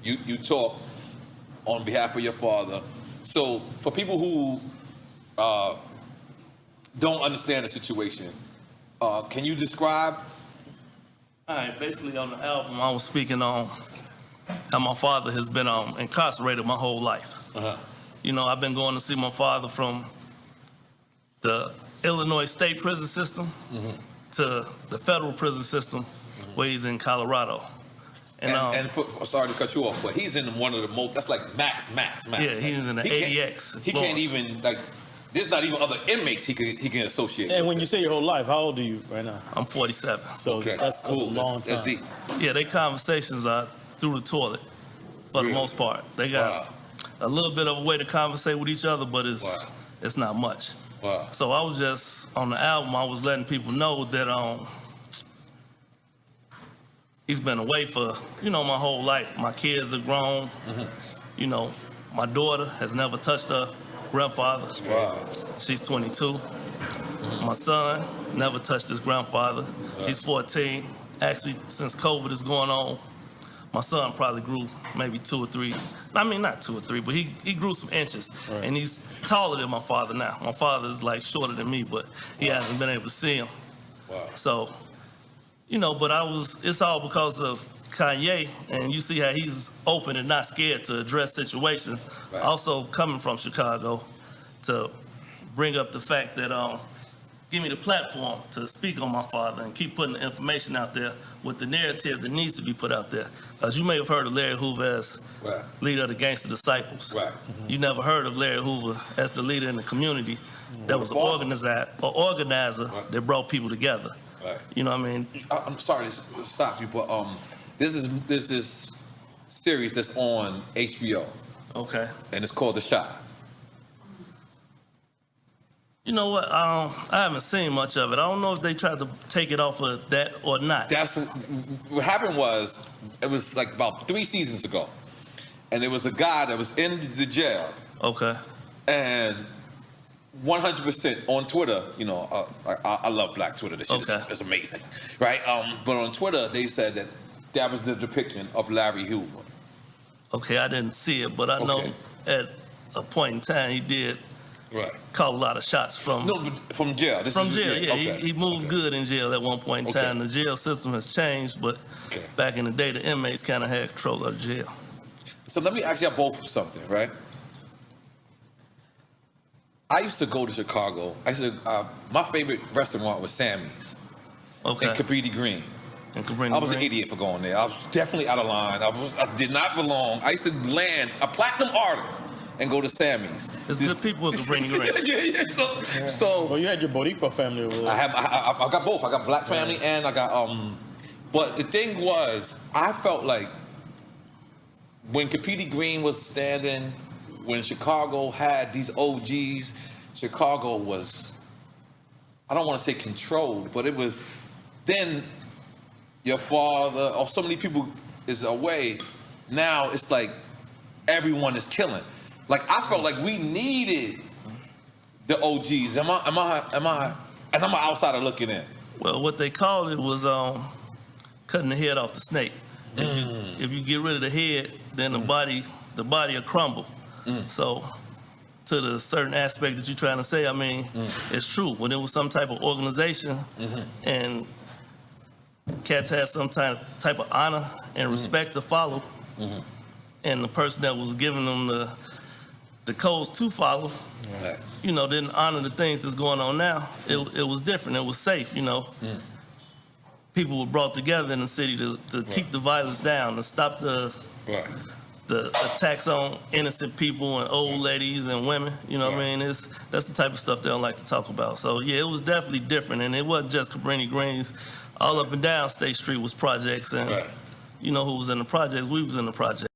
you talk on behalf of your father. So for people who don't understand the situation, can you describe? All right, basically on the album, I was speaking on how my father has been incarcerated my whole life. You know, I've been going to see my father from the Illinois state prison system to the federal prison system where he's in Colorado. Sorry to cut you off, but he's in one of the most, that's like max. Yeah, he's in the ADX. He can't even, like, there's not even other inmates he can associate And with. when you say your whole life, how old are you right now? I'm 47. So that's a long time. That's deep. Yeah, their conversations are through the toilet for the most part. They got a little bit of a way to conversate with each other, but it's not much. Wow. So I was just, on the album, I was letting people know that he's been away for, you know, my whole life. My kids are grown. You know, my daughter has never touched her grandfather. Wow. She's 22. My son never touched his grandfather. He's 14. Actually, since COVID is going on, my son probably grew maybe 2 or 3. I mean, not 2 or 3, but he grew some inches. And he's taller than my father now. My father is like shorter than me, but he hasn't been able to see him. Wow. So, you know, but it's all because of Kanye, and you see how he's open and not scared to address situations. Also coming from Chicago to bring up the fact that give me the platform to speak on my father and keep putting the information out there with the narrative that needs to be put out there. Because you may have heard of Larry Hoover as leader of the Gangster Disciples. You never heard of Larry Hoover as the leader in the community that was an organizer that brought people together. You know what I mean? I'm sorry to stop you, but there's this series that's on HBO. Okay. And it's called The Shot. You know what? I haven't seen much of it. I don't know if they tried to take it off of that or not. That's what happened. It was like about 3 seasons ago, and there was a guy that was in the jail. Okay. And 100% on Twitter, you know, I love Black Twitter. This shit is amazing, right? But on Twitter, they said that was the depiction of Larry Hoover. Okay, I didn't see it, but I know at a point in time he did call a lot of shots from jail. From jail, yeah. He moved good in jail at one point in time. The jail system has changed, but back in the day, the inmates kind of had control of the jail. So let me ask y'all both something, right? I used to go to Chicago. My favorite restaurant was Sammy's. In Cabrini Green. I was an idiot for going there. I was definitely out of line. I did not belong. I used to land a platinum artist and go to Sammy's. There's good people in Cabrini Green. So well, you had your Boricua family over there. I got both. I got Black family and I got But the thing was, I felt like when Cabrini Green was standing, when Chicago had these OGs, Chicago was, I don't want to say controlled, but it was, then your father, or so many people is away. Now it's like everyone is killing. Like I felt like we needed the OGs. And I'm an outsider looking in. Well, what they called it was cutting the head off the snake. If you get rid of the head, then the body will crumble. So to the certain aspect that you're trying to say, I mean, it's true. When it was some type of organization and cats had some type of honor and respect to follow, and the person that was giving them the codes to follow, you know, didn't honor the things that's going on now, it was different. It was safe, you know. People were brought together in the city to keep the violence down, to stop the attacks on innocent people and old ladies and women. You know what I mean? That's the type of stuff they don't like to talk about. So yeah, it was definitely different, and it wasn't just Cabrini Greens. All up and down State Street was projects, and you know who was in the projects? We was in the projects.